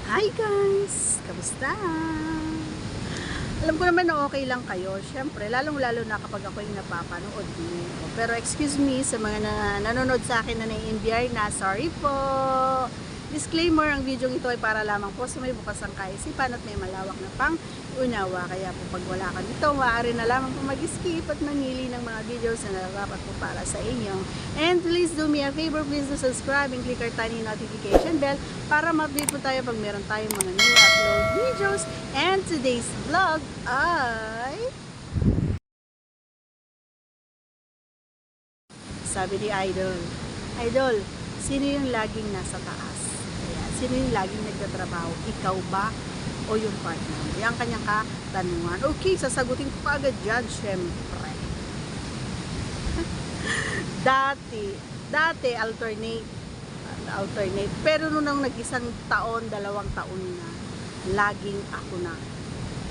Hi guys! Kamusta? Alam ko naman na okay lang kayo. Siyempre, lalong-lalo na kapag ako yung napapanood niyo. Pero excuse me sa mga nanonood sa akin na nai-enviar na. Sorry po! Disclaimer, ang video ito ay para lamang po sa may bukas ang kaisipan at may malawak na pang-unawa. Kaya po pag wala ka dito, maaari na lamang po mag-skip at manili ng mga videos na narapat po para sa inyo. And please do me a favor, please do subscribe and click our tiny notification bell para ma-update po tayo pag meron tayong mga new upload videos. And today's vlog ay sabi ni Idol, sino yung laging nasa taas? Ayan, sino yung laging nagtatrabaho? Ikaw ba o yung partner mo? Yan kanyang katanungan. Okay, sasagutin ko pa agad dyan, syempre. Dati alternate. Pero nung nag-isang taon, 2 taon na, laging ako na.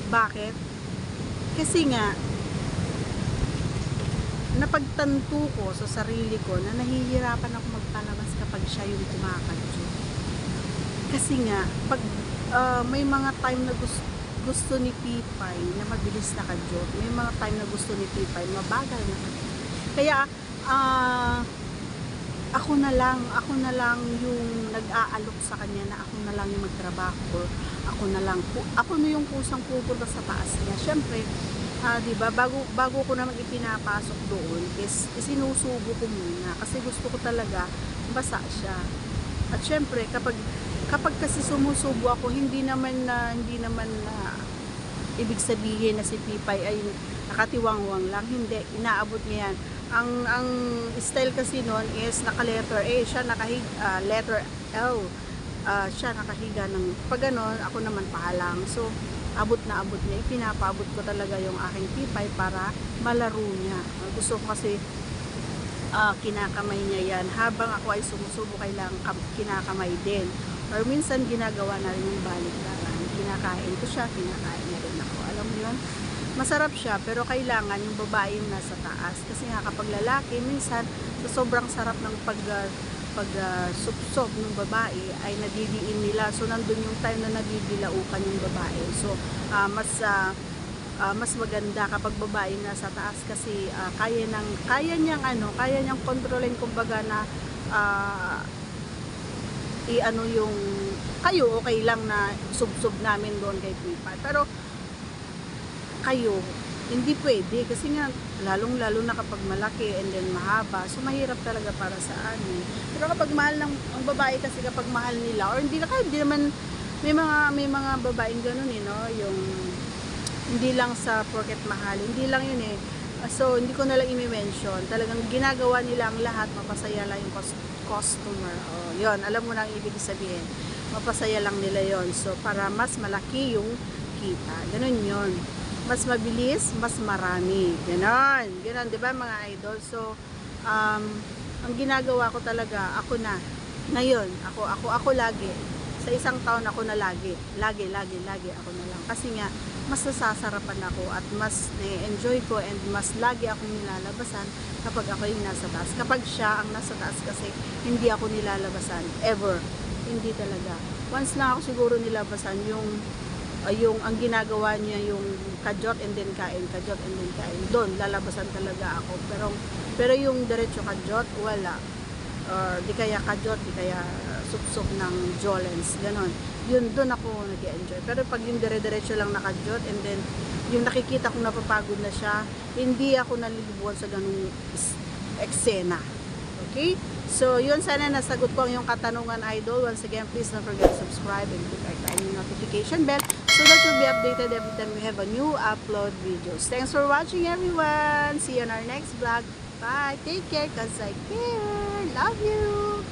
Bakit? Kasi nga, napagtanto ko sa sarili ko na nahihirapan ako magpalabas kapag siya yung kumakadyo. Kasi nga, pag may mga time na gusto ni Pipay na mabilis na kadyo, may mga time na gusto ni Pipay mabagal na kadyo. Kaya, ako na lang yung nag-aalok sa kanya na ako na lang yung magtrabaho, ako na yung kusang pupunta sa taas niya. Syempre, diba, bago ko naman ipinapasok doon is isinusubo ko muna kasi gusto ko talaga basa siya. At syempre, kapag kasi sumusubo ako, hindi naman na ibig sabihin na si Pipay ay nakatiwangwang lang. Hindi, inaabot niya yan. Ang style kasi noon is naka letter A, siya letter L. Siya nakahiga ng pag ganon, ako naman pahalang. So abot niya, ipinapaabot ko talaga yung aking Pipay para malaro niya. Gusto ko kasi kinakamay niya yan. Habang ako ay sumusubo, kailangan kinakamay din. Or minsan ginagawa na rin yung baliktaran. Kinakain ko siya, kinakain niya rin ako. Alam mo yun? Masarap siya, pero kailangan yung babae yung nasa taas. Kasi nga kapag lalaki, minsan sa sobrang sarap ng pag-supsop ng babae ay nadidiin nila. So nandun yung time na nabibilaukan yung babae. So mas maganda kapag babae nasa taas kasi kaya niyang kontrolin, kumbaga na yung kayo okay lang na subsob namin doon kay Pipa. Pero kayo hindi pwede kasi nga lalong-lalo na kapag malaki and then mahaba, so mahirap talaga para sa amin. Pero kapag mahal ng ang babae kasi kapag mahal nila, or hindi naman may mga babaeng ganoon no, yung hindi lang sa porket mahal, hindi lang yun so hindi ko na lang i-mention, talagang ginagawa nila ang lahat mapasaya lang yung customer. Yon, alam mo na ang ibig sabihin, mapasaya lang nila yon. So para mas malaki yung kita, ganun yon, mas mabilis, mas marami. Ganon, 'di ba mga idol? So, ang ginagawa ko talaga, ako na. Ngayon, ako lagi. Sa isang taon ako na lagi ako na lang. Kasi nga, mas nasasarapan ako at mas na-enjoy ko and mas lagi akong nilalabasan kapag ako yung nasa taas. Kapag siya ang nasa taas kasi, hindi ako nilalabasan. Ever. Hindi talaga. Once na ako siguro nilabasan yung ang ginagawa niya yung kajot and then kain, doon lalabasan talaga ako. Pero yung diretso kajot, wala. Or di kaya kajot, di kaya supsok ng jolens, ganon. Yun, doon ako nag-enjoy. Pero pag yung dire-diretso lang na kajot and then yung nakikita kong napapagod na siya, hindi ako nalilibuan sa ganung eksena. Okay? So, yun, sana nasagot ko ang iyong katanungan, idol. Once again, please don't forget to subscribe and click our tiny notification bell so that you'll be updated every time we have a new upload videos. Thanks for watching, everyone. See you on our next vlog. Bye. Take care, cause I care. Love you.